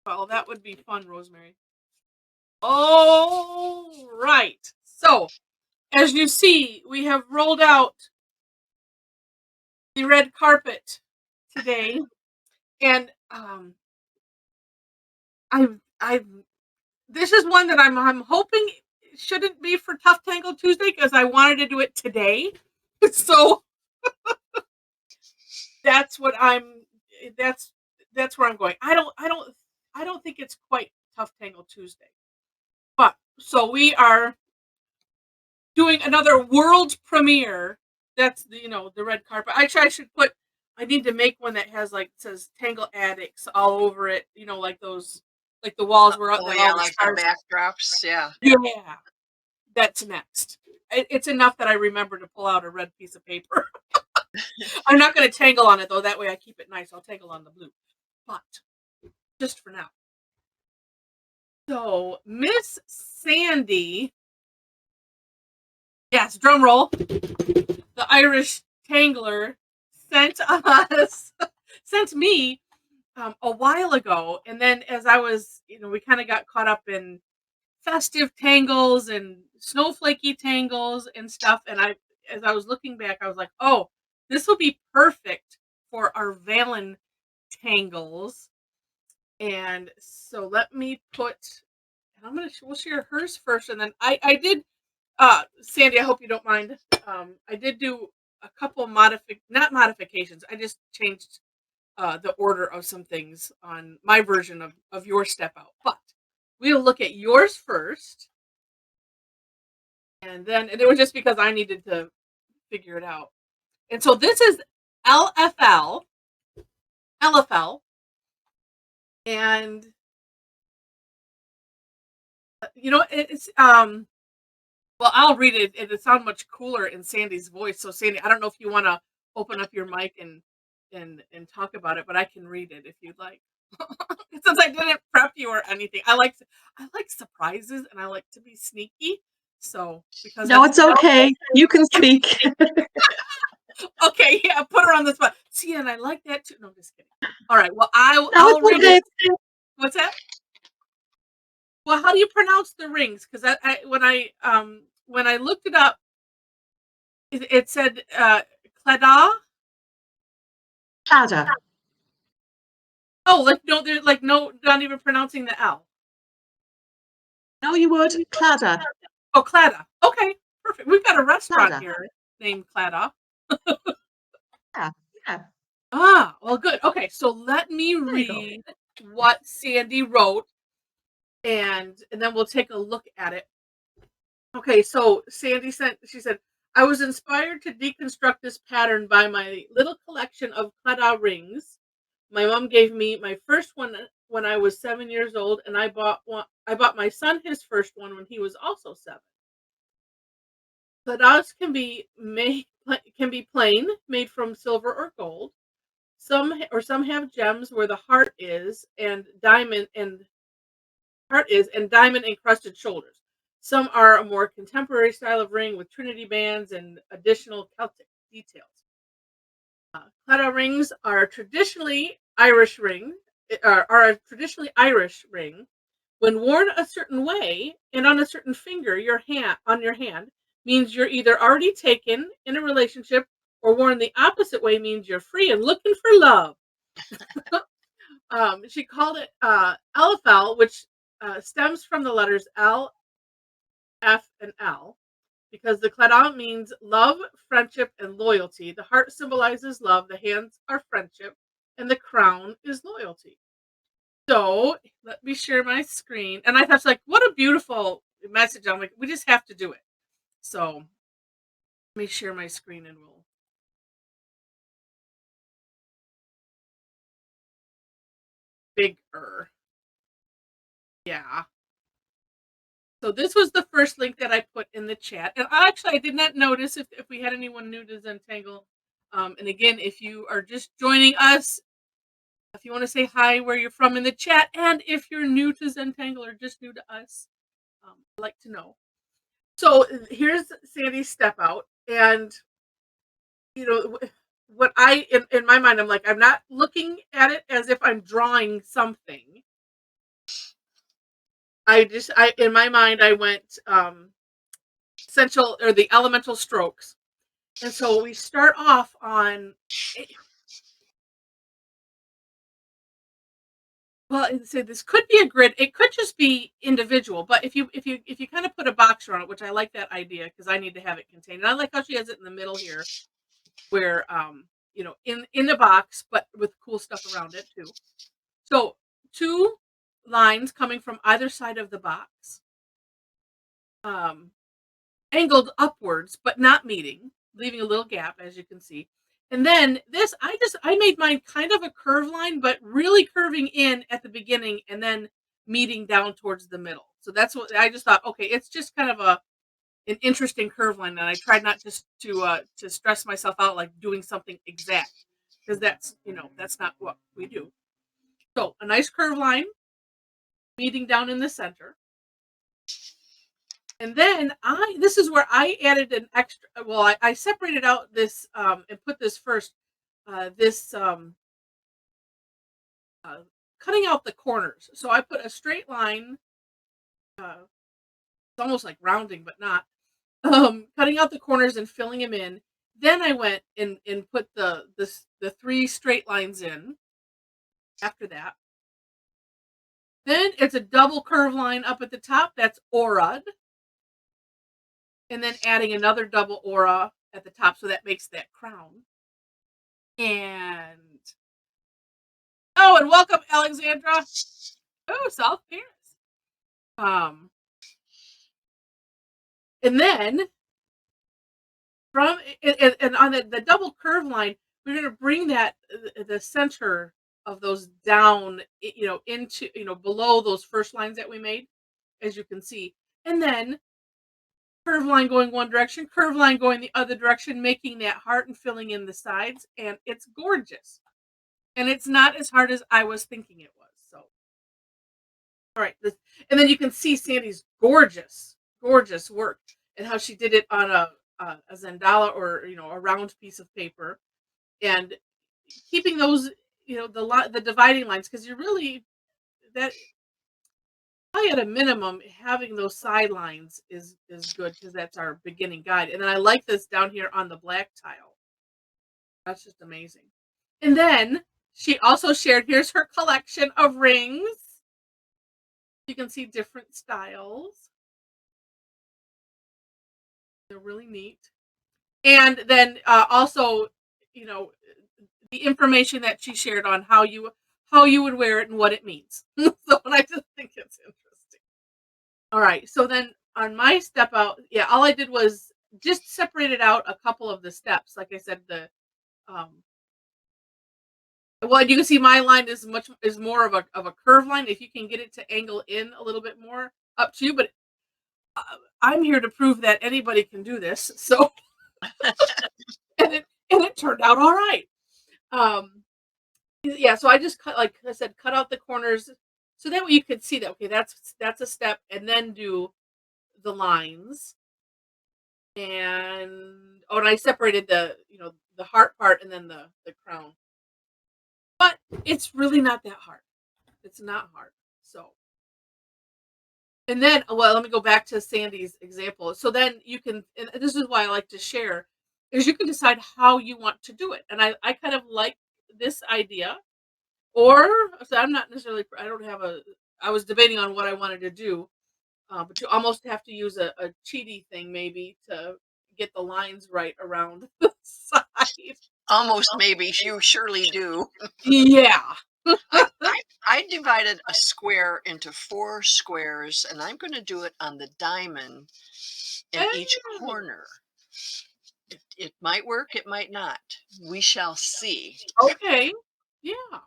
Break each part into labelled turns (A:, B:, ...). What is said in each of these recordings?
A: Well, that would be fun, Rosemary. All right. So, as you see, we have rolled out the red carpet today, and I've this is one that I'm hoping it shouldn't be for Tough Tangle Tuesday because I wanted to do it today. So that's what that's where I'm going. I don't think it's quite Tough Tangle Tuesday. But so we are doing another world premiere. That's the red carpet. Actually, I need to make one that has like says Tangle Addicts all over it. Like those, like the walls were up.
B: Oh yeah, like the backdrops. Yeah.
A: Yeah, that's next. It's enough that I remember to pull out a red piece of paper. I'm not going to tangle on it though. That way I keep it nice. I'll tangle on the blue, but just for now. So Miss Sandy, yes, drum roll. The Irish Tangler sent me a while ago, and then as I was, we kind of got caught up in festive tangles and snowflakey tangles and stuff, and as I was looking back, I was like, oh, this will be perfect for our Valen tangles. And so let me put, and we'll share hers first, and then I did, Sandy, I hope you don't mind. I did do a couple not modifications. I just changed the order of some things on my version of your step out. But we'll look at yours first. And it was just because I needed to figure it out. And so this is Elefel. And it's well, I'll read it. It'll sound much cooler in Sandy's voice. So Sandy, I don't know if you want to open up your mic and talk about it, but I can read it if you'd like. Since I didn't prep you or anything, I like surprises and I like to be sneaky. So because
C: no, it's okay. You can speak.
A: Okay, yeah, put her on the spot. See, and I like that too. No, I'm just kidding. All right, well, I'll read it. What's that? Well, how do you pronounce the rings? Because when I looked it up, it said Clada.
C: Clada.
A: Oh, like no, not even pronouncing the L.
C: No, you would. Clada.
A: Oh, Clada. Okay, perfect. We've got a restaurant here named Clada.
C: Yeah.
A: Ah, well, good. Okay, so let me read what Sandy wrote, and then we'll take a look at it. Okay, so Sandy she said, I was inspired to deconstruct this pattern by my little collection of Clada rings. My mom gave me my first one when I was 7 years old, and I bought my son his first one when he was also 7. Cladas can be plain, made from silver or gold. Some have gems where the heart is and diamond encrusted shoulders. Some are a more contemporary style of ring with trinity bands and additional Celtic details. Clada rings are a traditionally Irish ring. When worn a certain way and on a certain finger, on your hand means you're either already taken in a relationship, or worn the opposite way means you're free and looking for love. She called it Elefel, which stems from the letters L, F, and L, because the Clada means love, friendship, and loyalty. The heart symbolizes love, the hands are friendship, and the crown is loyalty. So let me share my screen. And I thought, like, what a beautiful message. I'm like, we just have to do it. So let me share my screen and we'll. Bigger. Yeah. So this was the first link that I put in the chat. And I did not notice if we had anyone new to Zentangle. And again, if you are just joining us, if you want to say hi, where you're from in the chat, and if you're new to Zentangle or just new to us, I'd like to know. So here's Sandy's step out, and what in my mind, I'm like, I'm not looking at it as if I'm drawing something. in my mind, I went essential or the elemental strokes. And so we start off on, well, and say this could be a grid. It could just be individual, but if you kind of put a box around it, which I like that idea because I need to have it contained. And I like how she has it in the middle here, where in the box, but with cool stuff around it too. So 2 lines coming from either side of the box, angled upwards, but not meeting, leaving a little gap, as you can see. And then this, I made mine kind of a curve line, but really curving in at the beginning and then meeting down towards the middle. So that's what I just thought. Okay, it's just kind of an interesting curve line, and I tried not just to stress myself out like doing something exact because that's not what we do. So a nice curve line meeting down in the center. And then this is where I added an extra, well, I separated out this, and put this first, cutting out the corners. So I put a straight line, it's almost like rounding, but not, cutting out the corners and filling them in. Then I went and put the 3 straight lines in after that. Then it's a double curve line up at the top, that's aura'd. And then adding another double aura at the top, so that makes that crown. And and welcome, Alexandra. Oh, South Paris. And then from and on the double curve line, we're going to bring that the center of those down, into below those first lines that we made, as you can see, and then curve line going one direction, curve line going the other direction, making that heart and filling in the sides, and it's gorgeous. And it's not as hard as I was thinking it was. So, all right, and then you can see Sandy's gorgeous work and how she did it on a Zendala or a round piece of paper, and keeping those the dividing lines, because you're really that. Probably at a minimum, having those sidelines is good because that's our beginning guide. And then I like this down here on the black tile. That's just amazing. And then she also shared, here's her collection of rings. You can see different styles. They're really neat. And then also, the information that she shared on how you would wear it and what it means. So, and I just think it's interesting. All right, so then on my step out, all I did was just separated out a couple of the steps. Like I said, well, you can see my line is more of a curve line. If you can get it to angle in a little bit more, up to you. But I'm here to prove that anybody can do this. So, and it turned out all right. So I just cut, like I said, cut out the corners so that way you could see that. Okay, that's a step, and then do the lines. And I separated the heart part and then the crown. But it's really not that hard. It's not hard. So, and then, well, let me go back to Sandy's example. So then you can, and this is why I like to share, is you can decide how you want to do it. And I kind of like this idea, so I'm not necessarily, I was debating on what I wanted to do, but you almost have to use a cheaty thing maybe to get the lines right around the side.
B: Almost maybe, you surely do.
A: Yeah.
B: I divided a square into 4 squares, and I'm going to do it on the diamond in each corner. It might work, it might not. We shall see.
A: Okay. Yeah.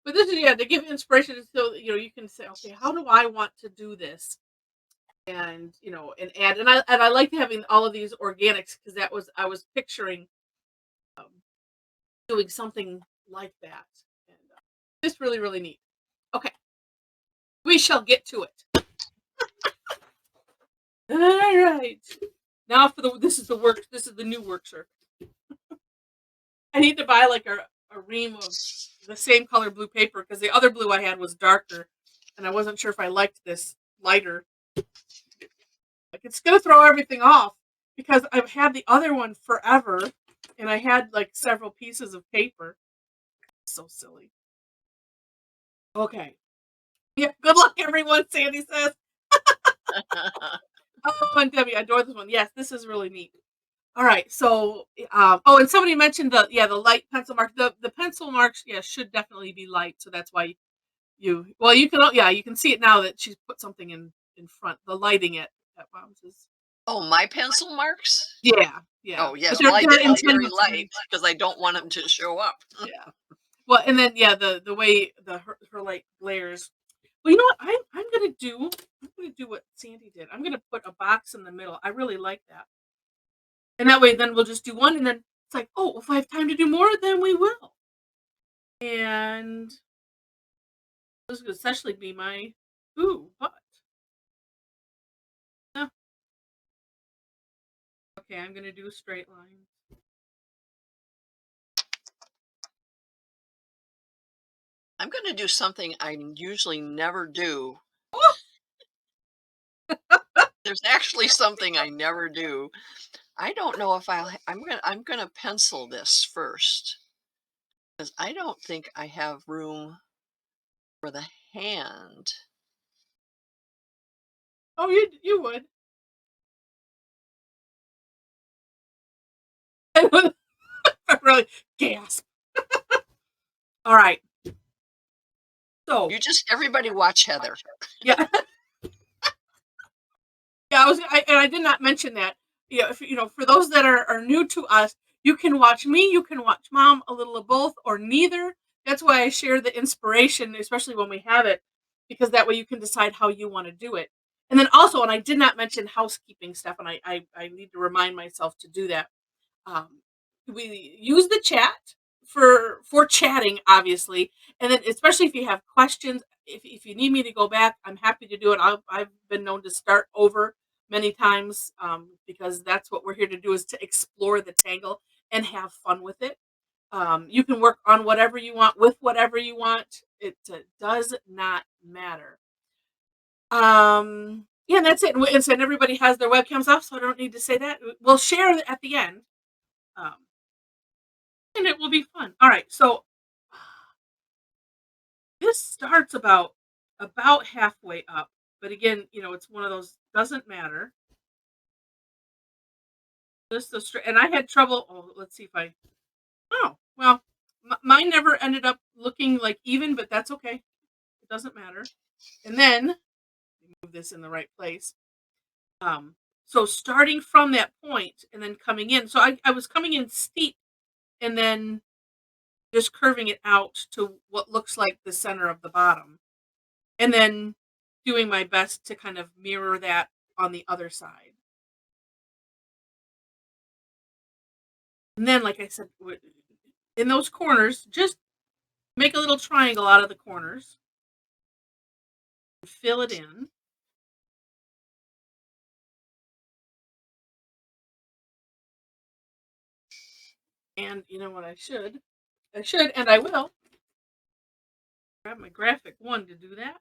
A: But this is, to give inspiration, so you can say, okay, how do I want to do this? And and add, and I like having all of these organics because I was picturing doing something like that, and it's really, really neat. Okay, we shall get to it. All right, now for this is the new work shirt. I need to buy like a ream of the same color blue paper because the other blue I had was darker, and I wasn't sure if I liked this lighter. Like, it's gonna throw everything off because I've had the other one forever, and I had like several pieces of paper. So silly. Okay. Yeah. Good luck, everyone. Sandy says. Oh, and Debbie, I adore this one. Yes, this is really neat. All right. So, oh, and somebody mentioned the light pencil mark. The pencil marks, should definitely be light. So that's why you can see it now that she's put something in front. The lighting at Mom's is.
B: Oh, my pencil marks?
A: Yeah.
B: Oh, yes.
A: But
B: Well, I did it very
A: intended to be-
B: light because I don't want them to show up.
A: Yeah. Well, and then the way her light glares. Well, you know what? I'm gonna do what Sandy did. I'm gonna put a box in the middle. I really like that. And that way, then we'll just do one, and then it's like, oh, if I have time to do more, then we will. And this would essentially be my butt. Yeah. Okay, I'm gonna do a straight line.
B: I'm going to do something I usually never do. There's actually something I never do. I don't know if I'm going to pencil this first because I don't think I have room for the hand.
A: Oh, you would. I really gasp. All right. So
B: Everybody watch Heather.
A: yeah. Yeah, I did not mention that. If for those that are new to us, you can watch me, you can watch Mom, a little of both, or neither. That's why I share the inspiration, especially when we have it, because that way you can decide how you want to do it. And then also, and I did not mention housekeeping stuff, and I need to remind myself to do that. We use the chat for chatting, obviously, and then especially if you have questions, if you need me to go back, I'm happy to do it. I've been known to start over many times, because that's what we're here to do, is to explore the tangle and have fun with it. You can work on whatever you want with whatever you want. It does not matter. Yeah, and that's it. And everybody has their webcams off, so I don't need to say that. We'll share at the end. Um, and it will be fun. All right, so this starts about halfway up, but again, it's one of those, doesn't matter. Just the straight, and I had trouble. Oh, let's see if I. Oh, well, mine never ended up looking like even, but that's okay. It doesn't matter. And then move this in the right place. So starting from that point and then coming in. So I was coming in steep, and then just curving it out to what looks like the center of the bottom. And then doing my best to kind of mirror that on the other side. And then, like I said, in those corners, just make a little triangle out of the corners. Fill it in. And you know what I should, and I will grab my graphic one to do that.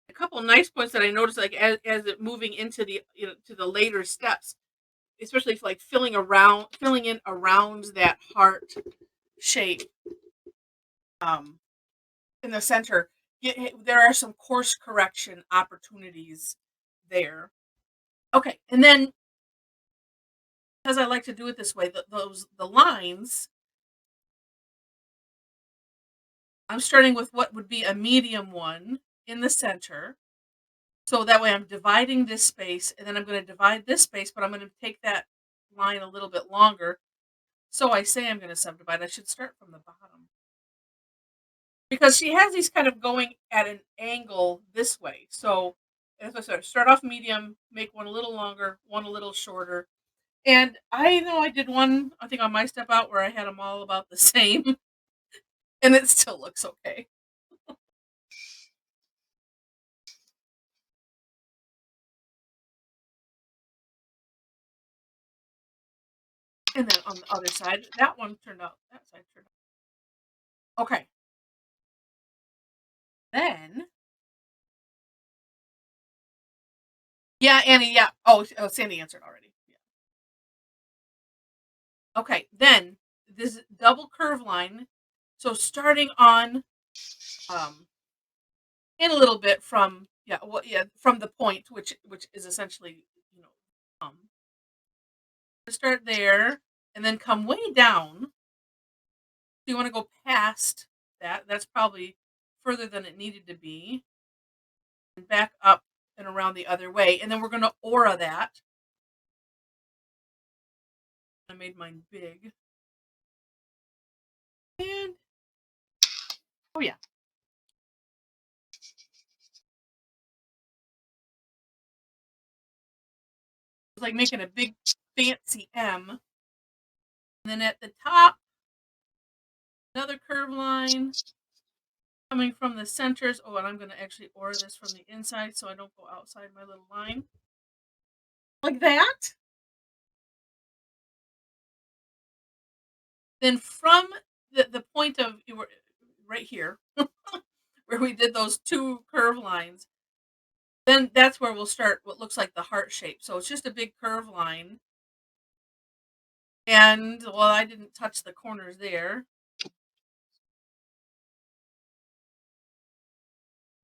A: A couple nice points that I noticed, like as it moving into the to the later steps, especially if like filling in around that heart shape, in the center. There are some course correction opportunities there. Okay, and then because I like to do it this way, the lines, I'm starting with what would be a medium one in the center. So that way I'm dividing this space, and then I'm going to divide this space, but I'm going to take that line a little bit longer. So I say I'm going to subdivide. I should start from the bottom. Because she has these kind of going at an angle this way. So as I said, start off medium, make one a little longer, one a little shorter. And I know I did one, I think on my step out, where I had them all about the same. And it still looks okay. And then on the other side, that one turned out, that side turned out. Okay. Then, yeah, Annie, yeah. Oh, Sandy answered already. Yeah. Okay, then this double curve line. So starting on, in a little bit from, from the point, which is essentially, start there and then come way down. So you want to go past that. That's probably further than it needed to be. And back up and around the other way. And then we're going to aura that. I made mine big. And, oh yeah. It's like making a big fancy M. And then at the top, another curve line coming from the centers. Oh, and I'm going to actually aura this from the inside so I don't go outside my little line. Like that. Then from the point of, right here, where we did those two curve lines, then that's where we'll start what looks like the heart shape. So it's just a big curve line. And, well, I didn't touch the corners there.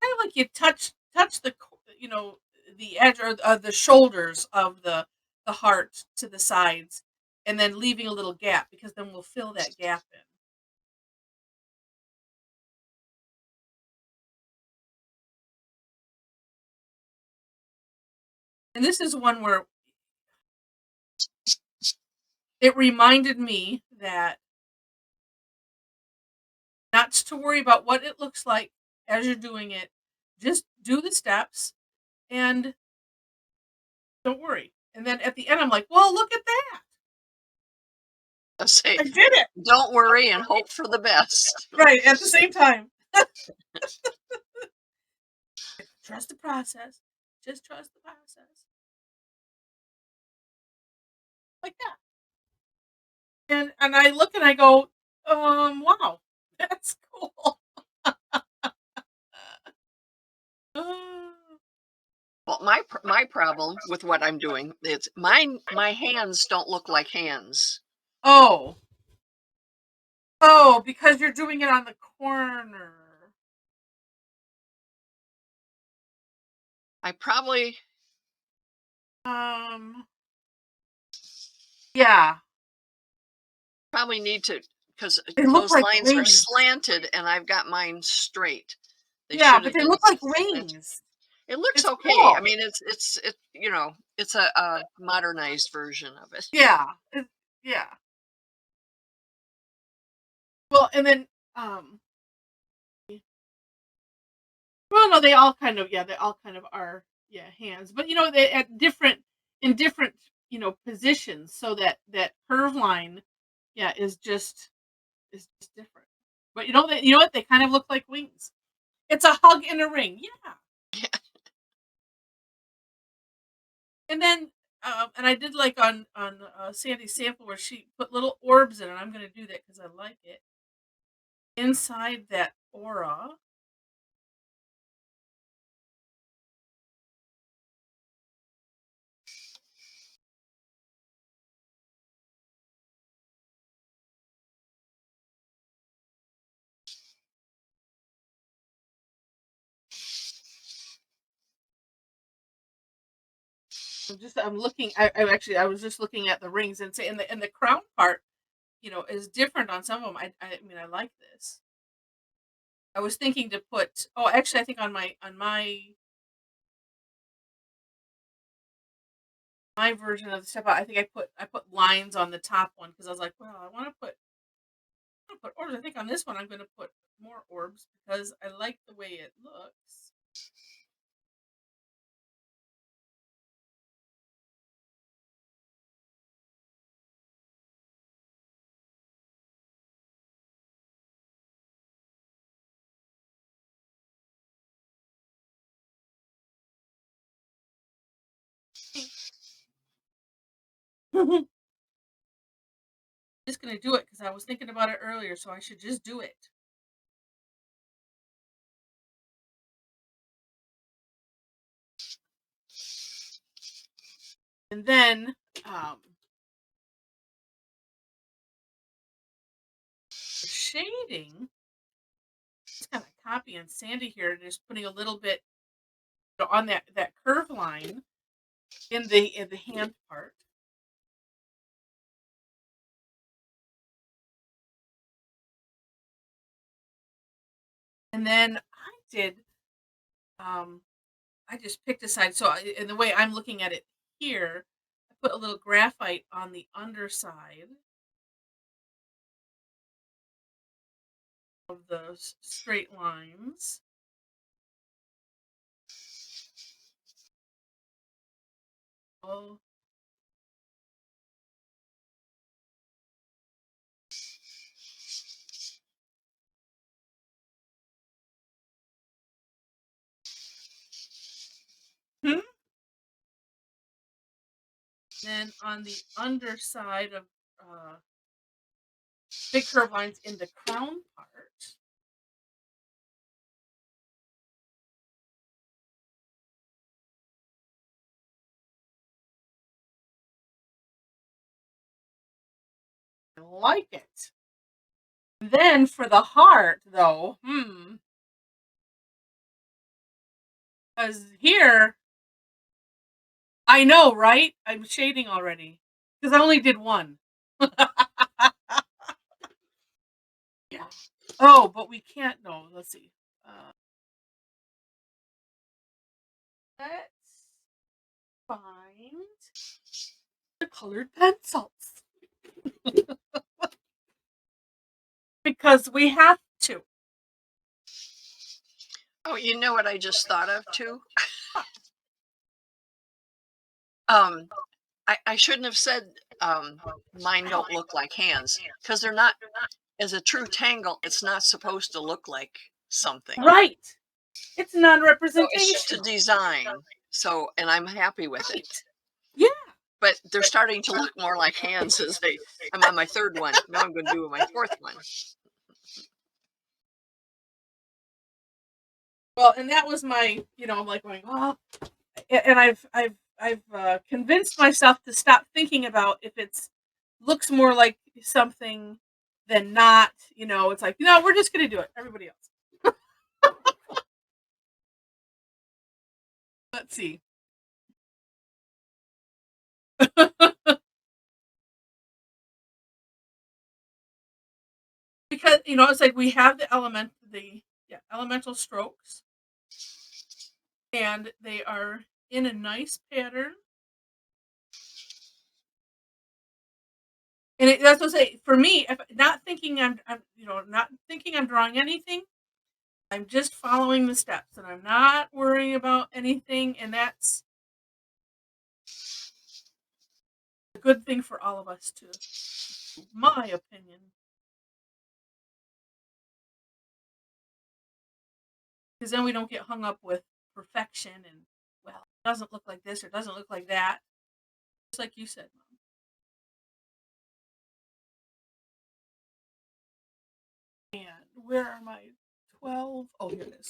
A: Kind of like you touch the, the edge or the shoulders of the heart to the sides, and then leaving a little gap, because then we'll fill that gap in. And this is one where it reminded me that not to worry about what it looks like as you're doing it. Just do the steps and don't worry. And then at the end, I'm like, well, look at that.
B: I say,
A: I did it.
B: Don't worry and hope for the best.
A: Right, at the same time. Trust the process. Just trust the process. Like that. And I look and I go, wow, that's cool.
B: Well, my problem with what I'm doing is my hands don't look like hands.
A: Oh, because you're doing it on the corner.
B: I probably
A: Yeah.
B: probably need to, because
A: They look
B: those
A: like
B: lines are
A: wings.
B: slanted and I've got mine straight.
A: Yeah, but they look like wings.
B: It looks
A: It's
B: okay.
A: cool.
B: I mean, it's it's a modernized version of it.
A: Yeah. Yeah. Well, and then well, no, they all kind of are, hands, but they at different in different positions, so that curve line, is just different. But you know what, they kind of look like wings. It's a hug in a ring, yeah. And then and I did like on Sandy's sample where she put little orbs in it. I'm going to do that because I like it. Inside that aura. I'm looking. I was just looking at the rings and say, and the crown part, is different on some of them. I mean, I like this. I was thinking to put. Oh, actually, I think on my version of the step out, I think I put lines on the top one because I was like, well, I want to put orbs. I think on this one I'm going to put more orbs because I like the way it looks. just gonna do it because I was thinking about it earlier, so I should just do it. And then for shading, just kind of copying Sandy here and just putting a little bit on that curve line in the hand part. And then I just picked a side. So in the way I'm looking at it here, I put a little graphite on the underside of those straight lines. Oh. Hmm? Then on the underside of big curve lines in the crown part. I like it. Then for the heart, though, because here, I know, right? I'm shading already because I only did one. Yeah. Oh, but we can't. No, let's see. Let's find the colored pencils because we have to.
B: Oh, you know what I just thought of too? I shouldn't have said mine don't look like hands because they're not. As a true tangle, it's not supposed to look like something.
A: Right. It's
B: So
A: non-representation.
B: it's just a design. So, and I'm happy with it.
A: Yeah.
B: But they're starting to look more like hands as I'm on my third one. Now I'm going to do my fourth one.
A: Well, and that was my, I'm like going, oh, and I've convinced myself to stop thinking about if it's looks more like something than not. It's like, no, we're just gonna do it. Everybody else. Let's see. Because it's like we have the elemental strokes, and they are in a nice pattern. And that's what I say. For me, if not thinking I'm not thinking I'm drawing anything, I'm just following the steps, and I'm not worrying about anything. And that's a good thing for all of us to, my opinion. Because then we don't get hung up with perfection and, well, it doesn't look like this or doesn't look like that. Just like you said, Mom. And where are my 12? Oh, here it is.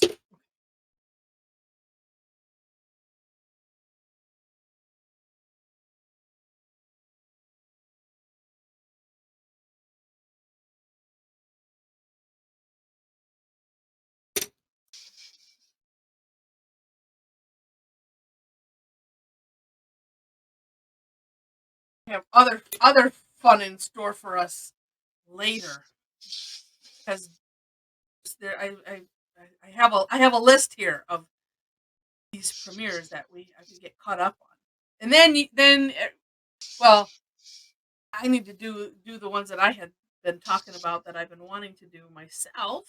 A: We have other fun in store for us later. Because there, I have a list here of these premieres that I can get caught up on, and then well, I need to do the ones that I had been talking about that I've been wanting to do myself.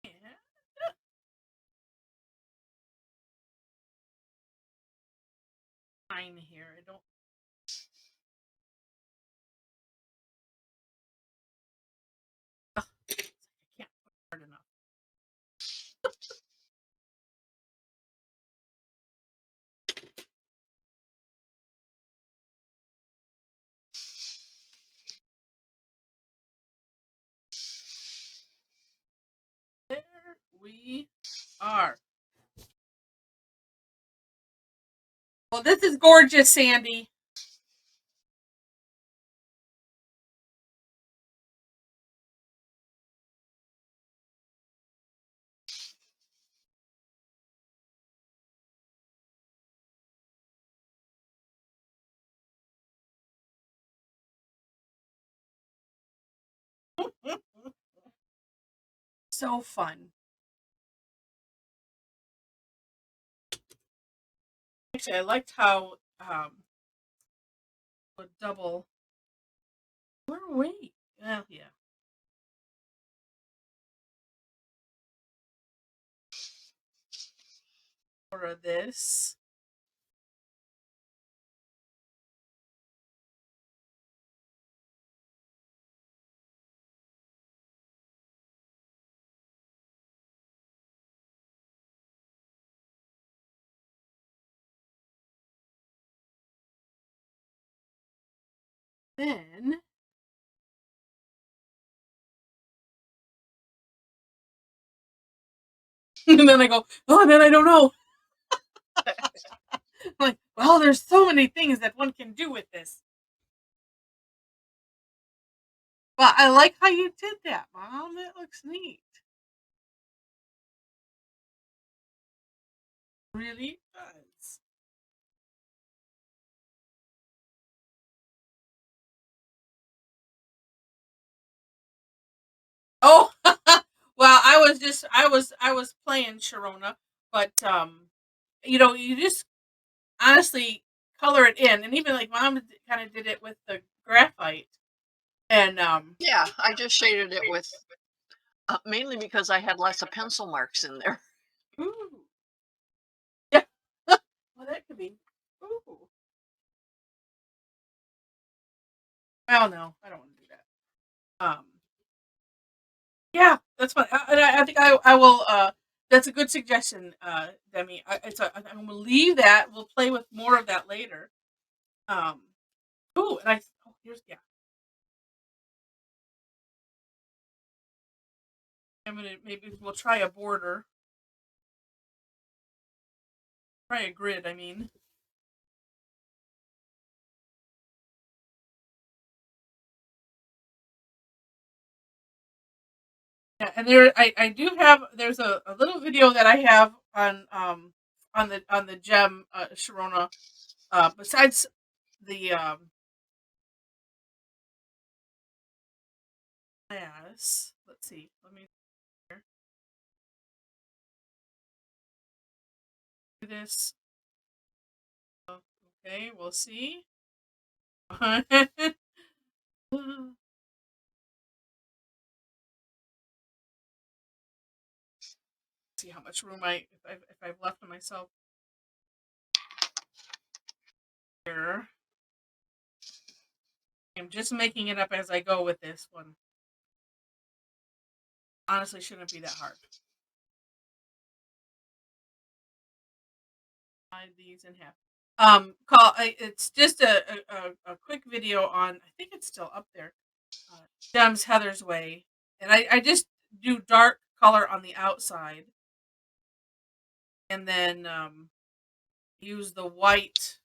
A: And fine here. I don't. Ugh, I can't put it hard enough. There we are. Well, this is gorgeous, Sandy. So fun. Actually, I liked how a double. Where are we? Well, yeah. For this. Then and then I go, oh, and then I don't know. I'm like, well, there's so many things that one can do with this. But I like how you did that, Mom. That looks neat. Really does. Oh, well, I was playing Sharona, but you just honestly color it in, and even like Mom kind of did it with the graphite, and
B: Yeah, I just shaded it with mainly because I had lots of pencil marks in there.
A: ooh, yeah, well, that could be. Ooh, well, no, I don't want to do that. Yeah, that's fine. I think I will. That's a good suggestion, Demi. I'm gonna leave that. We'll play with more of that later. Um, ooh, and here's yeah. I'm gonna maybe we'll try a border. Try a grid. I mean, yeah. And I do have. There's a little video that I have on the gem Sharona. Besides the class, let's see. Let me do this. Okay, we'll see. See how much room if I've left to myself here. I'm just making it up as I go with this one. Honestly, shouldn't be that hard. Divide these in half. It's just a quick video on. I think it's still up there. Gems Heather's Way, and I just do dark color on the outside, and then use the white.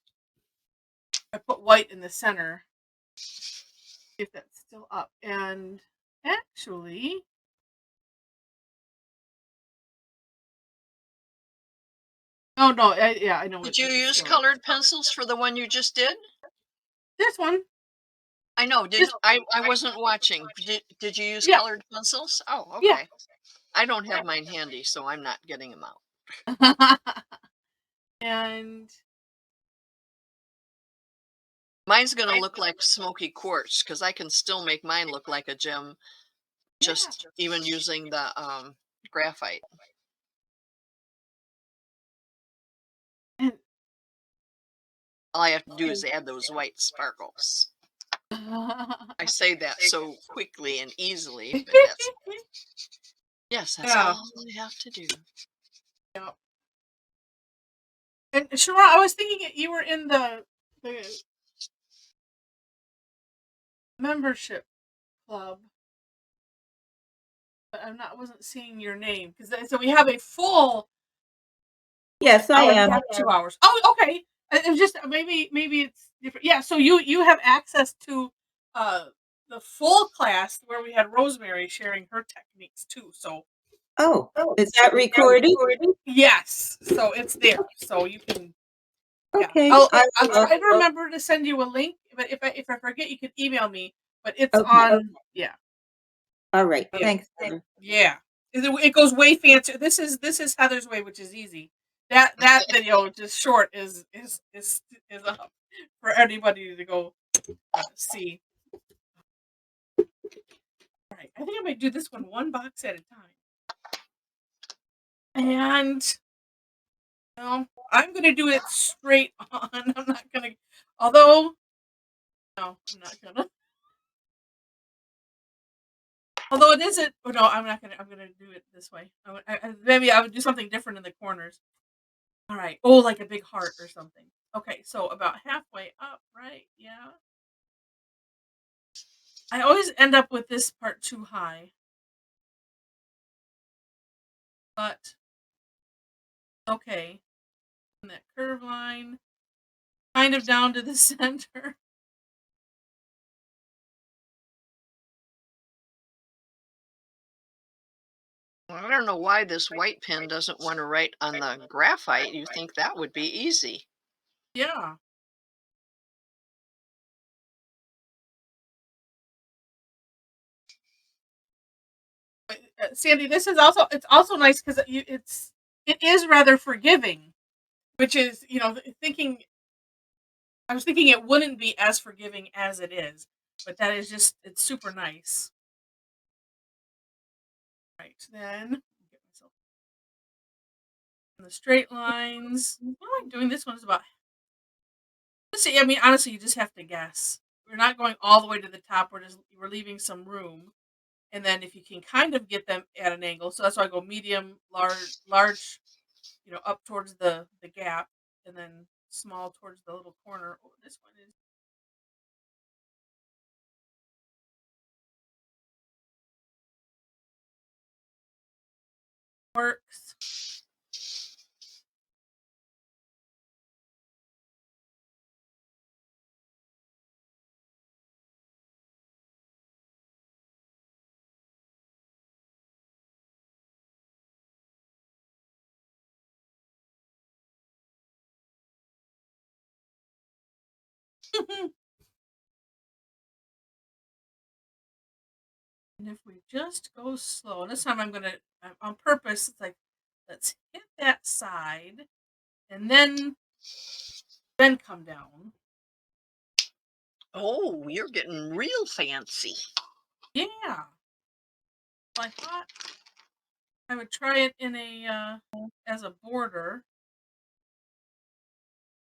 A: I put white in the center. If that's still up, and actually. Oh no! I know.
B: Did you use colored pencils for the one you just did?
A: This one?
B: I know. I wasn't watching. Did you use
A: Yeah.
B: colored pencils? Oh, okay.
A: Yeah.
B: I don't have mine handy, so I'm not getting them out.
A: And
B: mine's gonna look like smoky quartz because I can still make mine look like a gem, just even using the graphite.
A: And
B: All I have to do is add those white sparkles. I say that so quickly and easily, but that's
A: Yeah.
B: all we have to do.
A: Yeah. And Shara, I was thinking you were in the membership club, but wasn't seeing your name because so we have a full.
C: Yes, I am.
A: 2 hours. Oh, okay. It was just maybe it's different. Yeah. So you have access to the full class where we had Rosemary sharing her techniques too. So
C: Oh, is that recorded?
A: yes. So it's there. So you can. Yeah.
C: Okay.
A: I'll try to remember to send you a link, but if I forget, you can email me. But it's on. Yeah.
C: All right.
A: Yeah.
C: Thanks, Heather.
A: Yeah. It goes way fancier. This is Heather's way, which is easy. That video, just short, is up for anybody to go see. All right, I think I might do this one box at a time, and I'm gonna do it straight on. I'm not gonna, although no, I'm not gonna. Although it isn't. Oh no, I'm not gonna. I'm gonna do it this way. Maybe I would do something different in the corners. All right. Oh, like a big heart or something. Okay, so about halfway up, right? Yeah. I always end up with this part too high. But okay. And that curve line kind of down to the center.
B: Well, I don't know why this white pen doesn't want to write on the graphite. You think that would be easy.
A: Yeah. Sandy, this is it's also nice because it is rather forgiving, which is, thinking I was thinking it wouldn't be as forgiving as it is, but that is just, it's super nice. Right, then get myself in the straight lines. What am I doing? This one is about. Let's see. I mean, honestly, you just have to guess. We're not going all the way to the top. We're leaving some room, and then if you can kind of get them at an angle, so that's why I go medium, large, up towards the gap, and then small towards the little corner. Oh, this one is. Works. And if we just go slow, and this time I'm gonna, on purpose, it's like, let's hit that side, and then come down.
B: Oh, you're getting real fancy.
A: Yeah. I thought I would try it in a as a border.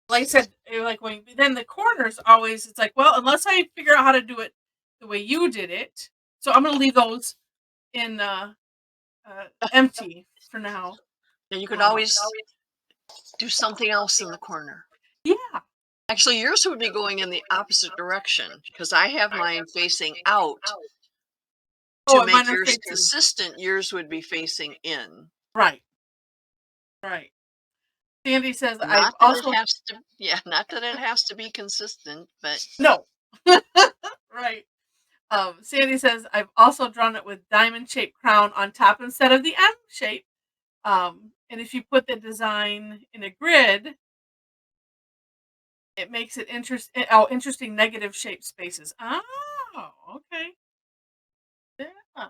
A: Like I said, like when then the corners always, it's like, well, unless I figure out how to do it the way you did it, so I'm gonna leave those in empty for now.
B: And you could always do something else in the corner.
A: Yeah.
B: Actually, yours would be going in the opposite direction because I have mine facing out. To make yours consistent, yours would be facing in.
A: Right. Right. Sandy says
B: Not that it has to be consistent, but
A: no. Right. Sandy says I've also drawn it with diamond shaped crown on top instead of the M shape. And if you put the design in a grid, it makes it interesting negative shape spaces. Oh, okay. Yeah.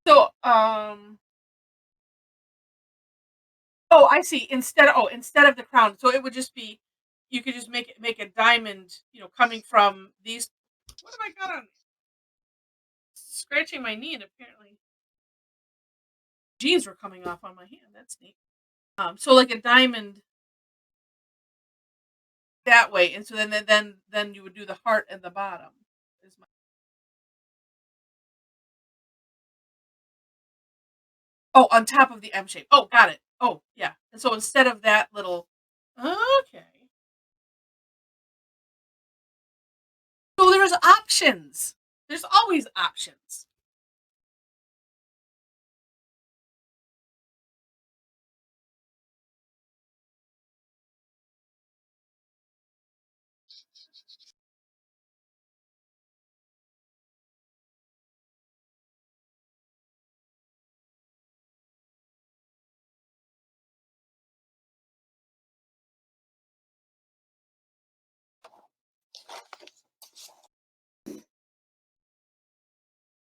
A: So, oh, I see. Instead of the crown, so it would just be, you could just make a diamond, coming from these. What have I got on? Scratching my knee, and apparently jeans were coming off on my hand. That's neat. So like a diamond that way, and so then you would do the heart at the bottom. Is my Oh, on top of the M shape. Oh, got it. Oh, yeah. And so instead of that little okay. So there's options. There's always options.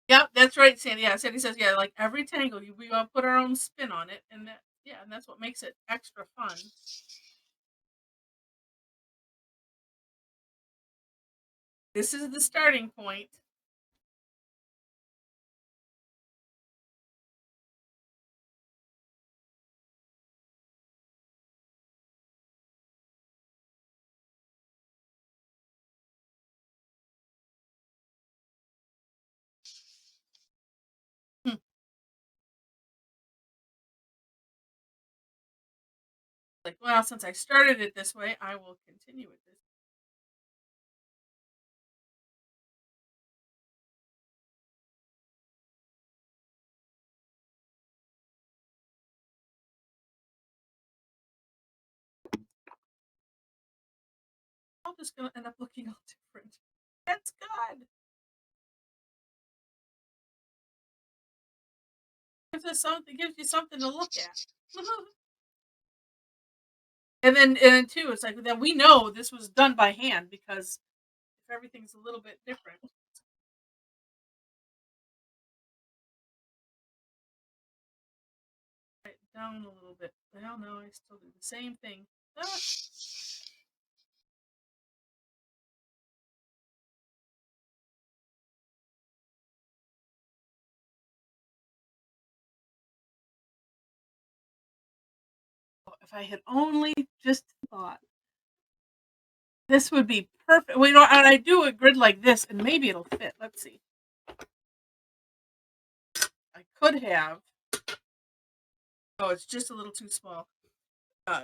A: Yep, that's right, Sandy. Yeah, Sandy says, yeah, like every tangle, we all put our own spin on it, and and that's what makes it extra fun. This is the starting point. Hmm. Like, well, since I started it this way, I will continue with this. I'm just gonna end up looking all different. That's good. Gives you something to look at. And then too, it's like then we know this was done by hand because if everything's a little bit different. Write it down a little bit. Well, no, I still do the same thing. Ah, if I had only just thought this would be perfect. Well, and I do a grid like this, and maybe it'll fit. Let's see. I could have. Oh, it's just a little too small. Uh,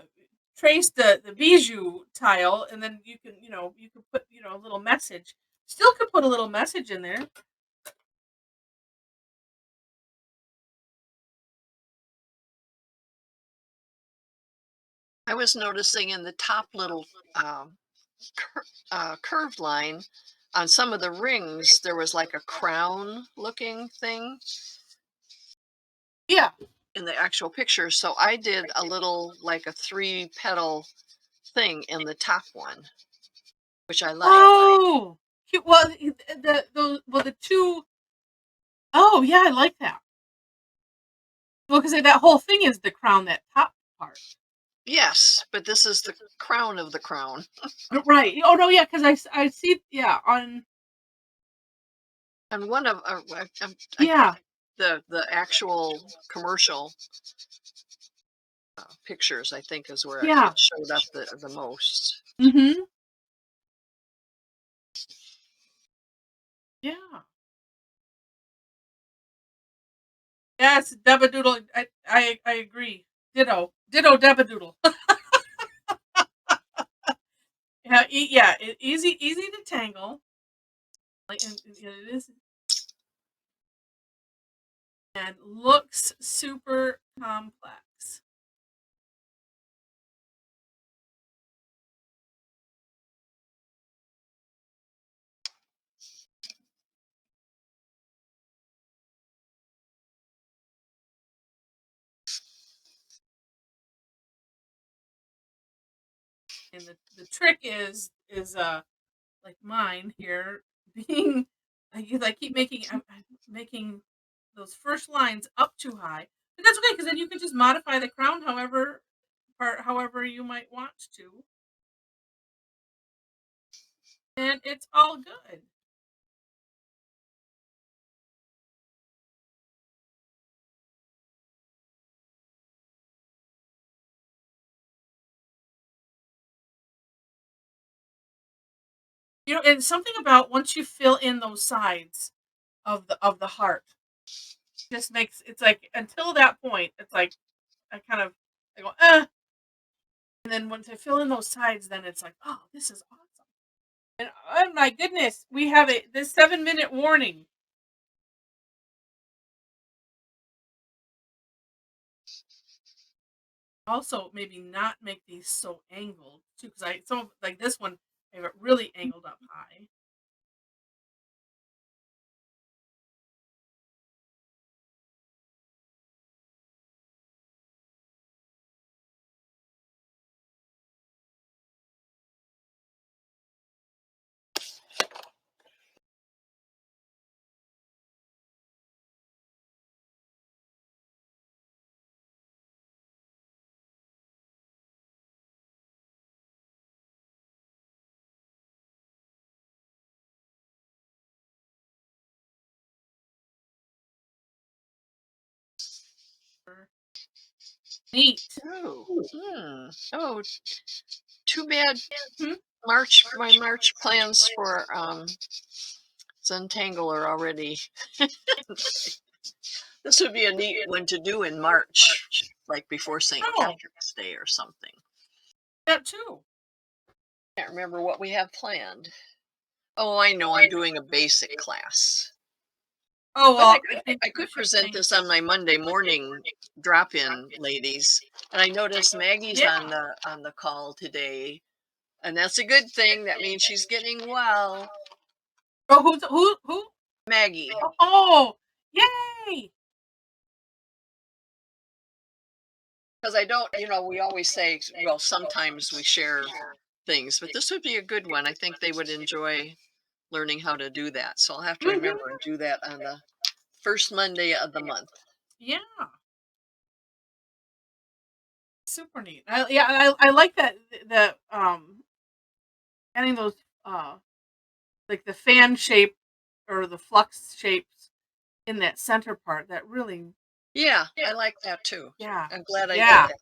A: Trace the bijou tile, and then you can put a little message. Still could put a little message in there.
B: I was noticing in the top little curved line on some of the rings, there was like a crown looking thing
A: Yeah.
B: in the actual picture. So I did a little, like a 3-petal thing in the top one, which I like.
A: Oh, well, the two. Oh, yeah, I like that. Well, because that whole thing is the crown, that top part.
B: Yes, but this is the crown of the crown.
A: Right. Oh no, yeah, because I see, yeah, on.
B: And one of
A: Yeah.
B: the actual commercial pictures, I think, is where
A: Yeah.
B: it showed up the most.
A: Mm-hmm. Yeah. Yes, Debadoodle. I agree. Ditto. Ditto Debadoodle. Yeah, easy to tangle. Like, and it is, and looks super complex. And the trick is like mine here being I keep making I'm making those first lines up too high, but that's okay because then you can just modify the crown however you might want to, and it's all good. And something about once you fill in those sides of the heart, just makes it's like until that point, it's like I go, and then once I fill in those sides, then it's like, oh, this is awesome. And oh my goodness, we have this 7-minute warning. Also, maybe not make these so angled too, because some of like this one, I have it really angled up high. Neat.
B: Oh, oh, too bad.
A: Hmm?
B: My March plans for Zentangle are already. This would be a neat one to do in March, like before St. Patrick's Day or something.
A: That too.
B: Can't remember what we have planned. Oh, I know. I'm doing a basic class.
A: Oh well,
B: I could present this on my Monday morning drop-in, ladies. And I noticed Maggie's on the call today, and that's a good thing. That means she's getting well.
A: Oh, who?
B: Maggie.
A: Oh, yay!
B: Because I don't, we always say, well, sometimes we share things, but this would be a good one. I think they would enjoy learning how to do that. So I'll have to remember and do that on the first Monday of the month.
A: Yeah. Super neat. I like that the getting those like the fan shape or the flux shapes in that center part. That really.
B: Yeah, I like that too.
A: Yeah.
B: I'm glad I did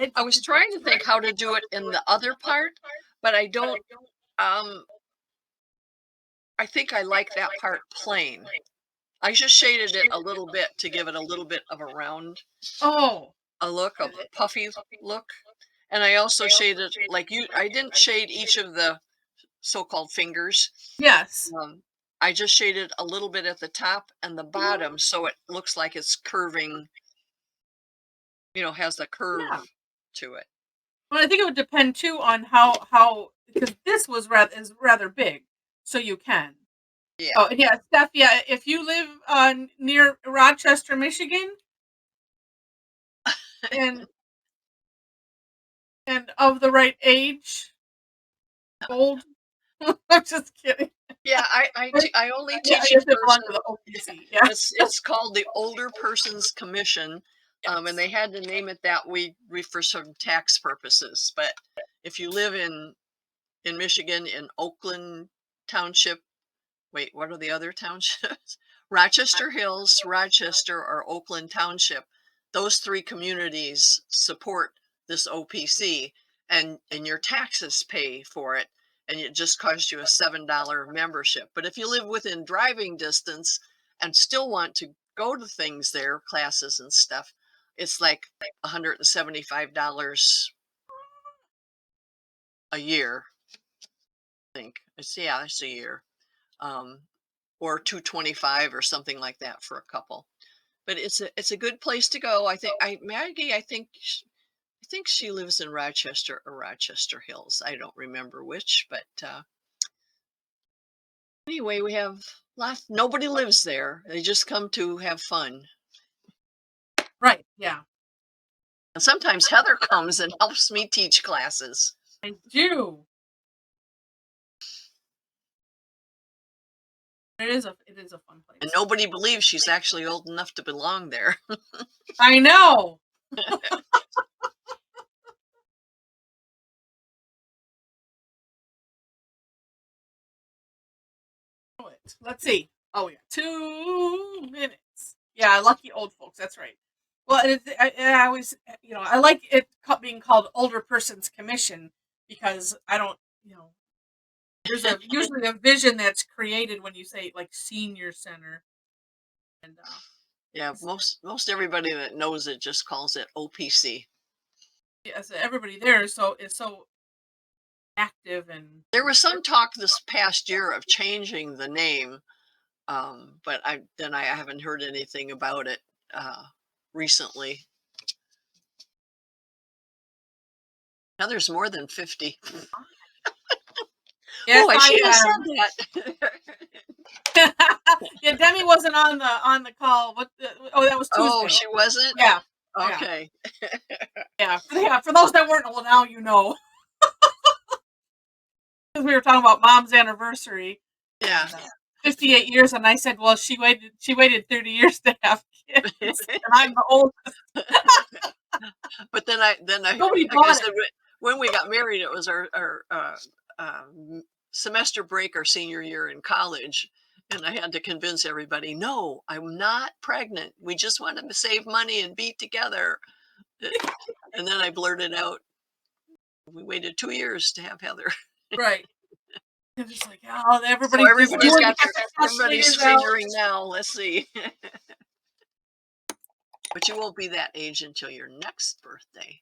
B: that. I was trying to think how to do it in the other part, but I don't. I think I like that part plain. I just shaded it a little bit to give it a little bit of a round.
A: Oh.
B: A look, a puffy look. And I also shaded like you. I didn't shade each of the so-called fingers.
A: Yes.
B: I just shaded a little bit at the top and the bottom, so it looks like it's curving. Has a curve to it.
A: Well, I think it would depend too on how because this was rather big, so you can.
B: Yeah.
A: Oh, yeah, Steph. Yeah, if you live near Rochester, Michigan, and of the right age, old. I'm just kidding.
B: Yeah, I only teach
A: Yeah,
B: a person.
A: to the OPC. Yeah.
B: It's called the Older Persons Commission, and they had to name it that for some tax purposes. But if you live in Michigan, in Oakland Township, wait, what are the other townships? Rochester Hills, Rochester, or Oakland Township. Those three communities support this OPC, and your taxes pay for it, and it just costs you a $7 membership. But if you live within driving distance and still want to go to things there, classes and stuff, it's like $175 a year. I think it's a year. Or 225 or something like that for a couple. But it's a good place to go. I think Maggie, I think she lives in Rochester or Rochester Hills. I don't remember which, but anyway, we have nobody lives there. They just come to have fun.
A: Right. Yeah.
B: And sometimes Heather comes and helps me teach classes.
A: I do. It is a fun place.
B: And nobody believes she's actually old enough to belong there.
A: I know. Let's see. Oh yeah, 2 minutes. Yeah, lucky old folks. That's right. Well, I always, I like it being called Older Persons Commission because I don't, There's usually a vision that's created when you say like senior center. And
B: Yeah, most everybody that knows it just calls it OPC.
A: yeah, so everybody there is so active and
B: There was some talk this past year of changing the name, but I haven't heard anything about it recently. Now there's more than 50.
A: yes,
B: Oh, I should have said that.
A: yeah, Demi wasn't on the call. What? That was Tuesday.
B: Oh, she wasn't?
A: Yeah.
B: Okay.
A: Yeah. For those that weren't, well, now you know. Because we were talking about Mom's anniversary.
B: Yeah.
A: 58 years, and I said, well, she waited 30 years to have kids, and I'm the oldest.
B: But then I
A: Nobody
B: like I
A: bought
B: said,
A: it.
B: when we got married, it was our semester break our senior year in college, and I had to convince everybody, no, I'm not pregnant. We just want to save money and be together. And then I blurted out, we waited 2 years to have Heather.
A: Right. It was like, oh,
B: So everybody's figuring now. Let's see. But you won't be that age until your next birthday.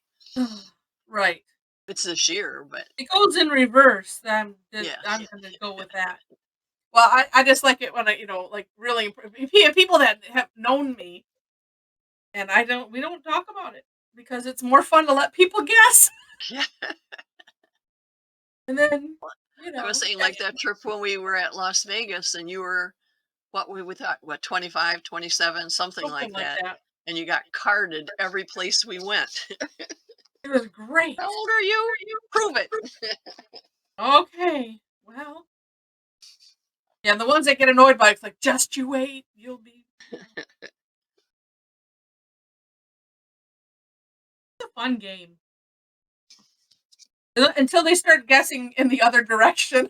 A: Right.
B: It's this year, but
A: it goes in reverse. I'm going to go with that. Well, I just like it when I, like really people that have known me, and we don't talk about it because it's more fun to let people guess.
B: Yeah.
A: And then,
B: I was saying like that trip when we were at Las Vegas and you were, we thought, 25, 27, something like that. And you got carded every place we went.
A: It was great.
B: How old are you? Prove it.
A: Okay. Well. Yeah, and the ones that get annoyed by it's like, just you wait, you'll be. It's a fun game. Until they start guessing in the other direction.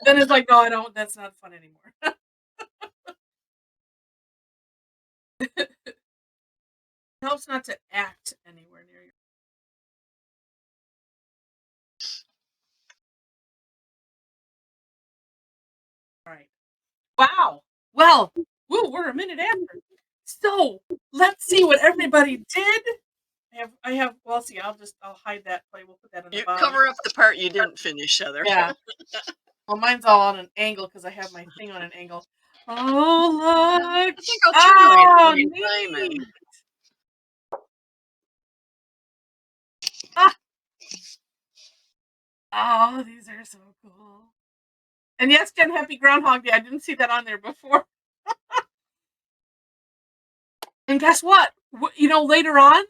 A: Then it's like, no, that's not fun anymore. It helps not to act anywhere near you. All right. Wow. Well, we're a minute after. So let's see what everybody did. I have. Well, see, I'll hide that play. We'll put that in the bottom.
B: Cover up the part you didn't finish, Heather.
A: Yeah. Well, mine's all on an angle because I have my thing on an angle. Oh, look!
B: I think I'll turn my diamond.
A: Oh, these are so cool. And yes, Jen, happy Groundhog Day. I didn't see that on there before. And guess what? Later on,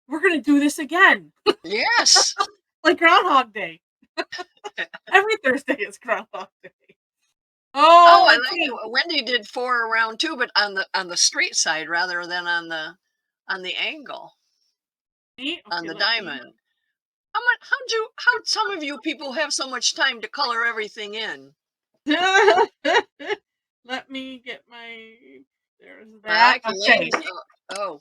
A: we're going to do this again.
B: Yes.
A: Like Groundhog Day. Every Thursday is Groundhog Day. Oh,
B: I like Wendy did 4 around too, but on the straight side rather than on the angle. Okay, on the diamond. How some of you people have so much time to color everything in?
A: Let me get my. There's that. Okay.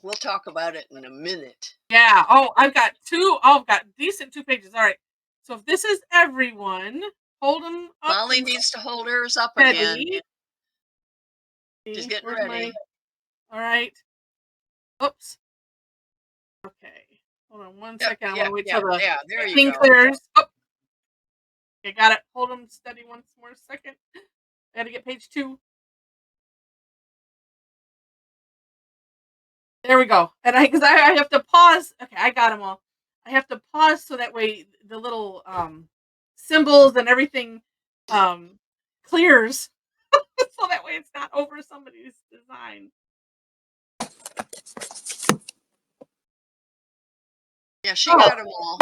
B: We'll talk about it in a minute.
A: Yeah. Oh, I've got 2. Oh, I've got decent 2 pages. All right. So if this is everyone, hold them up.
B: Molly needs to hold hers up again. She's getting ready.
A: All right. Oops. Okay. Hold on 1 second. I want to wait till the thing clears. Oh. Okay, got it. Hold them steady one more second. I got to get page 2. There we go. And I have to pause. Okay, I got them all. I have to pause so that way the little symbols and everything clears. So that way it's not over somebody's design.
B: Yeah, she got them all.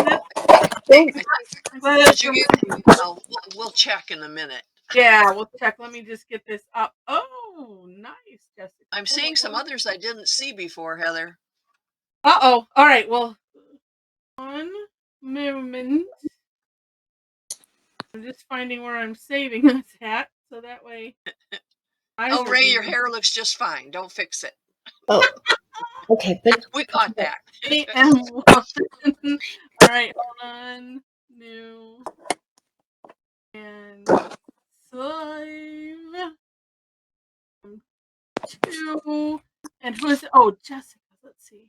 B: We'll check in a minute.
A: Yeah, we'll check. Let me just get this up. Oh, nice, Jessica.
B: I'm seeing some others I didn't see before, Heather.
A: Uh-oh. All right, well, 1 moment. I'm just finding where I'm saving this at, so that way.
B: Oh, Ray, your hair looks just fine. Don't fix it.
C: Oh, okay. But
B: we caught that.
A: All right, hold on. New. and slime 2. And who's Jessica? Let's see.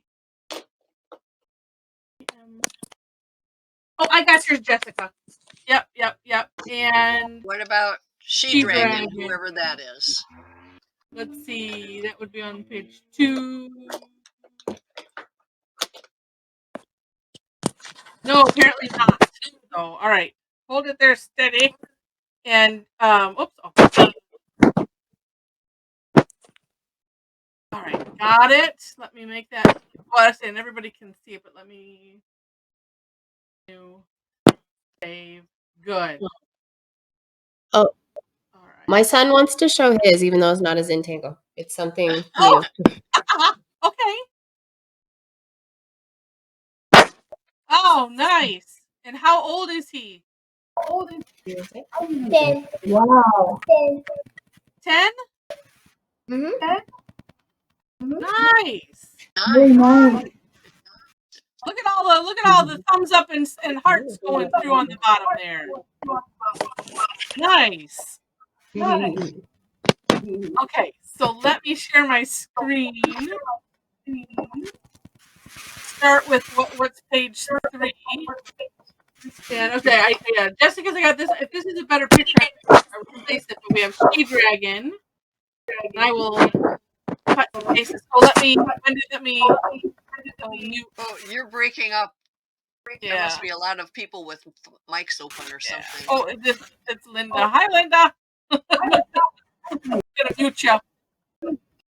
A: Oh, I got yours, Jessica. Yep. And
B: What about She
A: She
B: Dragon,
A: Dragon.
B: whoever that is?
A: Let's see. That would be on page 2. No, apparently not. So, all right. Hold it there steady. And oops. All right, got it. Let me make that. Well, I said everybody can see it, but let me save. Good.
C: Oh,
A: All right.
C: my son wants to show his, even though it's not a Zentangle. It's something
A: Oh.
C: new.
A: Okay. Oh, nice. And how old is he?
C: 10. Wow.
A: 10? Nice.
C: Very nice.
A: Look at all the thumbs up and hearts going through on the bottom there. Nice. Okay, so let me share my screen. Start with what's page 3. And okay, Jessica's I got this. If this is a better picture, I replace it. But we have She Dragon. And I will cut and paste this. Oh, let me mute.
B: Oh, you're breaking up.
A: Yeah.
B: There must be a lot of people with mics open or something.
A: Oh, it's Linda. Hi, Linda. I'm gonna mute you.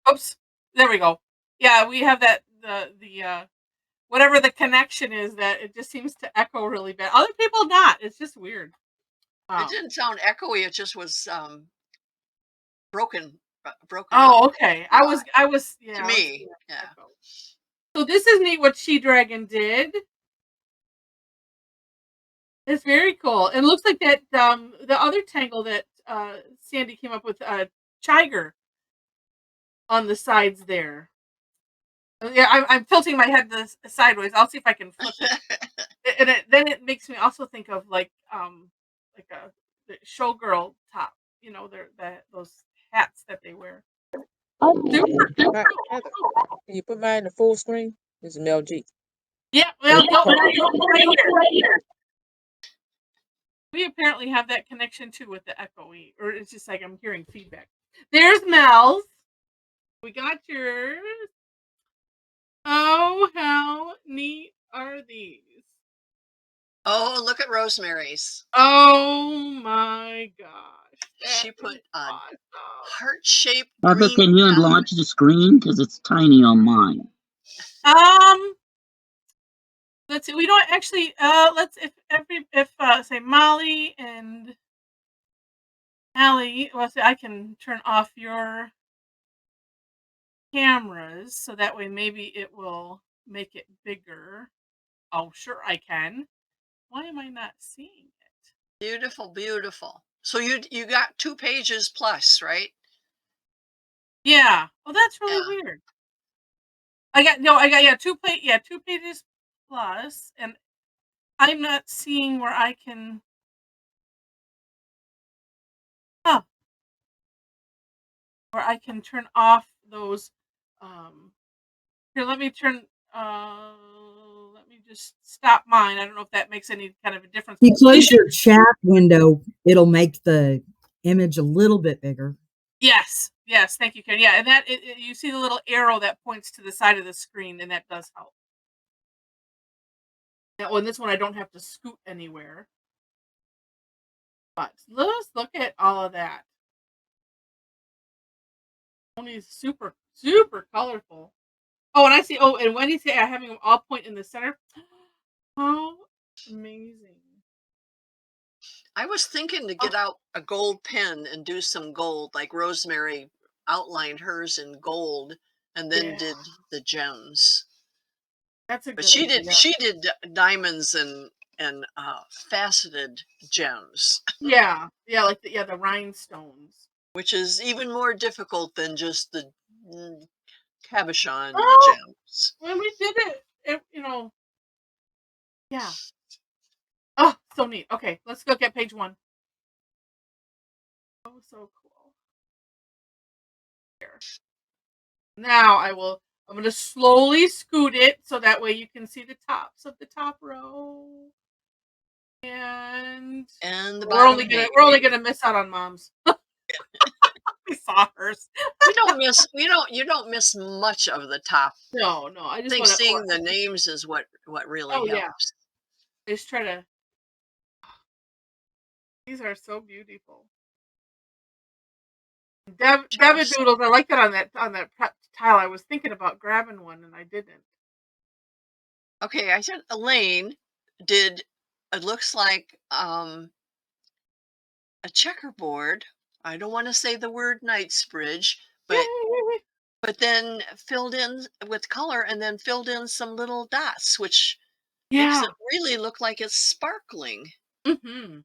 A: Oops. There we go. Yeah, we have that the whatever the connection is, that it just seems to echo really bad. Other people not. It's just weird.
B: It didn't sound echoey. It just was broken.
A: Oh, okay. I was yeah.
B: To me, yeah.
A: So this is neat what She Dragon did. It's very cool. It looks like that the other tangle that Sandy came up with, Chiger on the sides there. Yeah, I'm tilting my head sideways. I'll see if I can flip it. And then it makes me also think of like a the showgirl top. You know, those hats that they wear. Super.
D: Heather, can you put mine in the full screen? This is Mel G.
A: Yeah, well, no, right here. We apparently have that connection too with the echoey, or it's just like I'm hearing feedback. There's Mel's. We got yours. Oh, how neat are these?
B: Oh, look at Rosemary's.
A: Oh my gosh.
B: She put
A: awesome.
B: heart-shaped
E: Heather,
B: green.
E: can you enlarge the screen? Because it's tiny on mine.
A: Let's see. We don't actually. Let's if say Molly and Allie. Well, see, I can turn off your cameras so that way maybe it will make it bigger. Oh, sure I can. Why am I not seeing it?
B: Beautiful, beautiful. So you got 2 pages plus, right?
A: Yeah. Oh, that's really weird. I got 2 pages plus, and I'm not seeing where I can. Where I can turn off those. Here, let me just stop mine. I don't know if that makes any kind of a difference.
F: If you close your chat window, it'll make the image a little bit bigger.
A: Yes, thank you, Karen. Yeah, and that you see the little arrow that points to the side of the screen, and that does help. Now, on this one, I don't have to scoot anywhere. But let's look at all of that. Only super, super colorful. Oh, and I see. Oh, and Wendy said I having them all point in the center. How amazing!
B: I was thinking to get out a gold pen and do some gold, like Rosemary outlined hers in gold and then did the gems.
A: That's a good
B: But she
A: idea.
B: did diamonds and faceted gems.
A: Yeah, like the rhinestones,
B: which is even more difficult than just the cabochon gems.
A: When we did it, yeah. Oh, so neat. Okay, let's look at page 1. Oh, so cool. Here. Now I'm going to slowly scoot it so that way you can see the tops of the top row. And
B: the
A: we're only
B: bottom
A: gonna miss out on Mom's. We saw hers.
B: You don't miss much of the top.
A: No, I
B: I
A: just
B: think
A: want to.
B: seeing the names is what really
A: Oh yeah,
B: helps.
A: I just try to. These are so beautiful. David Doodles. I like that on that prep tile. I was thinking about grabbing one and I didn't.
B: Okay, I said Elaine did. It looks like a checkerboard. I don't want to say the word Knightsbridge, but then filled in with color and then filled in some little dots, which makes
A: Yeah.
B: it really look like it's sparkling.
A: Mm-hmm.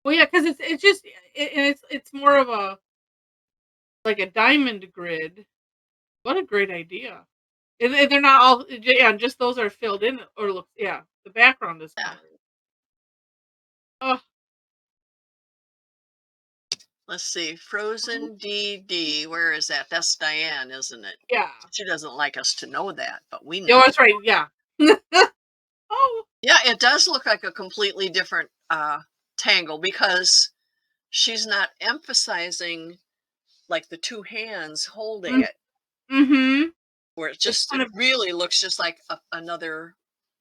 A: Well, yeah, because it's more of a like a diamond grid. What a great idea! And they're not all, yeah, and just those are filled in or look, yeah. The background is
B: Yeah.
A: colored. Oh,
B: Let's see, Frozen DD. Where is that? That's Diane, isn't it?
A: yeah.
B: She doesn't like us to know that, but we know.
A: Yeah, that's right. Yeah. Oh.
B: Yeah, it does look like a completely different tangle because she's not emphasizing like the two hands holding it,
A: Mm-hmm.
B: where it
A: Kind
B: really looks just like another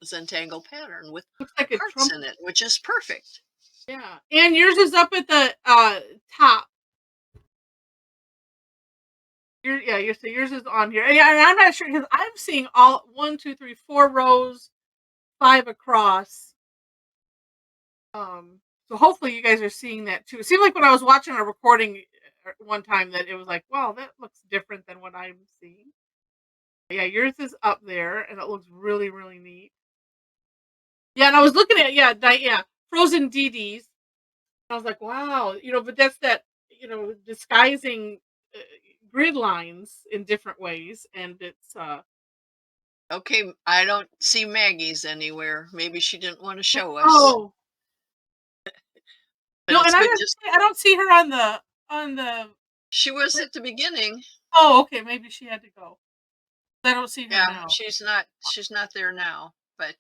B: Zentangle pattern with
A: looks like a
B: hearts
A: Trump.
B: in it, which is perfect.
A: Yeah, and yours is up at the top. So yours is on here. Yeah, and I'm not sure because I'm seeing all 1, 2, 3, 4 rows, 5 across. So hopefully you guys are seeing that too. It seemed like when I was watching a recording one time that it was like, wow, that looks different than what I'm seeing. Yeah, yours is up there and it looks really, really neat. Yeah, and I was looking at Frozen DDs. I was like, wow, but that's that, disguising grid lines in different ways, and it's
B: Okay, I don't see Maggie's anywhere. Maybe she didn't want to show us.
A: oh
B: But
A: no,
B: it's
A: and
B: good
A: I don't see her on the.
B: She was at the beginning.
A: Oh, okay, maybe she had to go. I don't see her
B: Yeah,
A: now.
B: she's not there now, but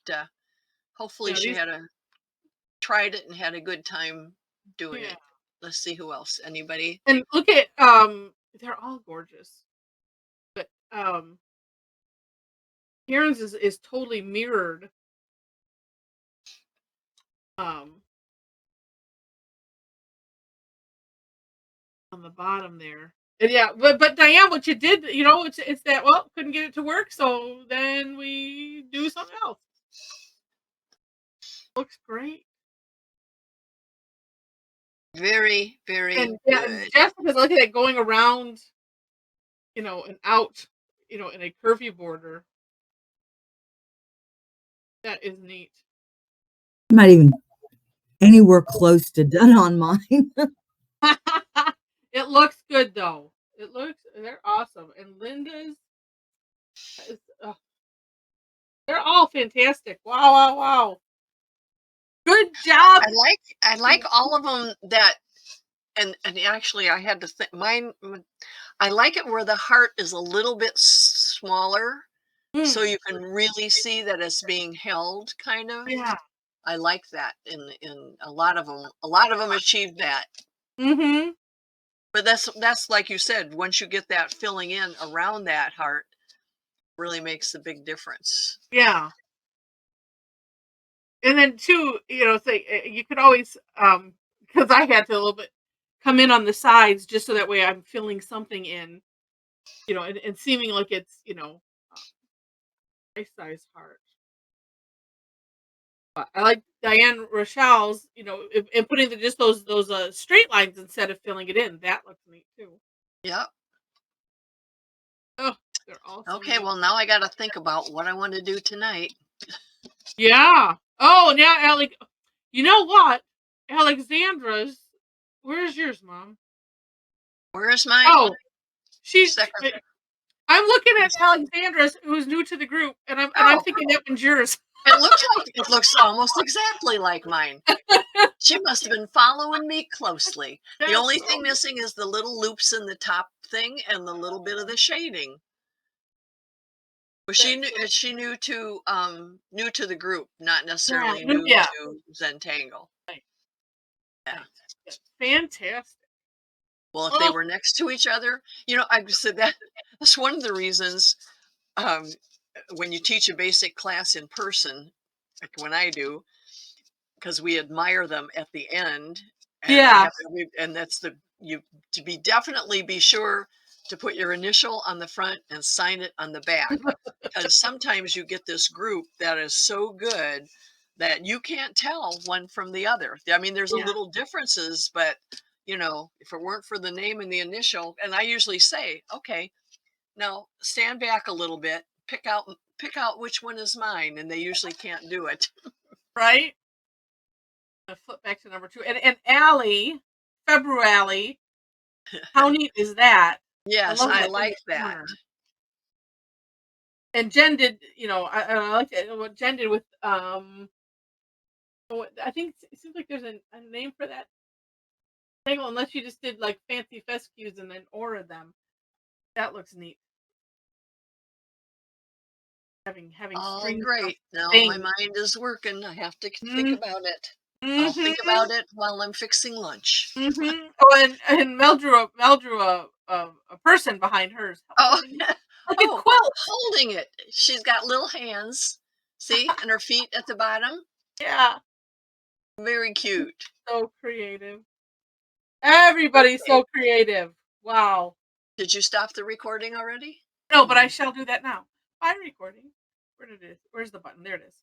B: hopefully
A: Yeah,
B: she tried it and had a good time doing
A: Yeah.
B: it. Let's see who else. Anybody?
A: And look at they're all gorgeous, but Karen's is totally mirrored. On the bottom there. And yeah, but Diane, what you did, it's that, well, couldn't get it to work, so then we do something else. Looks great.
B: Very, very
A: And
B: good.
A: Jessica's looking at going around, and out, in a curvy border. That is neat.
F: Not even anywhere close to done on mine.
A: It looks good though. They're awesome. And Linda's is, they're all fantastic. Wow. Good job.
B: I like all of them that, and actually I had to think mine. I like it where the heart is a little bit smaller, so you can really see that it's being held, kind of.
A: Yeah.
B: I like that in a lot of them. A lot of them achieved that.
A: Mm-hmm.
B: But that's like you said. Once you get that filling in around that heart, really makes a big difference.
A: Yeah. And then too, you could always, because I had to a little bit come in on the sides just so that way I'm filling something in, and seeming like it's, nice size heart. But I like Diane Rochelle's, and putting just those straight lines instead of filling it in. That looks neat too.
B: Yep.
A: Oh, they're all so
B: Okay,
A: neat.
B: well now I got to think about what I want to do tonight.
A: Yeah. Oh, now Alec, you know what? Alexandra's. Where's yours, Mom?
B: Where's mine?
A: Oh, she's.
B: Second.
A: I'm looking at Alexandra's, who's new to the group, and I'm thinking that one's yours.
B: It looks almost exactly like mine. She must have been following me closely. The
A: That's
B: only
A: so
B: thing missing is the little loops in the top thing and the little bit of the shading. But she knew to the group, not necessarily new
A: yeah.
B: to Zentangle. Yeah.
A: Fantastic.
B: Well, if they were next to each other, I said that's one of the reasons when you teach a basic class in person, like when I do, because we admire them at the end, and
A: Yeah.
B: and that's you to definitely be sure to put your initial on the front and sign it on the back, because sometimes you get this group that is so good that you can't tell one from the other. I mean, there's a little differences, but if it weren't for the name and the initial, and I usually say, okay, now stand back a little bit, pick out which one is mine, and they usually can't do it.
A: Right? Flip back to number 2. And Allie, February, how neat is that?
B: Yes,
A: love
B: I
A: that in
B: like
A: the
B: that.
A: corner. And Jen did, I like what Jen did with I think it seems like there's a name for that tangle, unless you just did like fancy fescues and then ordered them. That looks neat. Having
B: Oh,
A: strings.
B: great. Now my mind is working. I have to think about it. I'll think about it while I'm fixing lunch.
A: Oh, and Mel drew a person behind hers.
B: Oh,
A: Like a quilt.
B: holding it. She's got little hands. See? And her feet at the bottom.
A: Yeah.
B: Very cute.
A: So creative. Everybody's so creative. Wow.
B: Did you stop the recording already?
A: No, but I shall do that now. Bye, recording. Where's the button? There it is.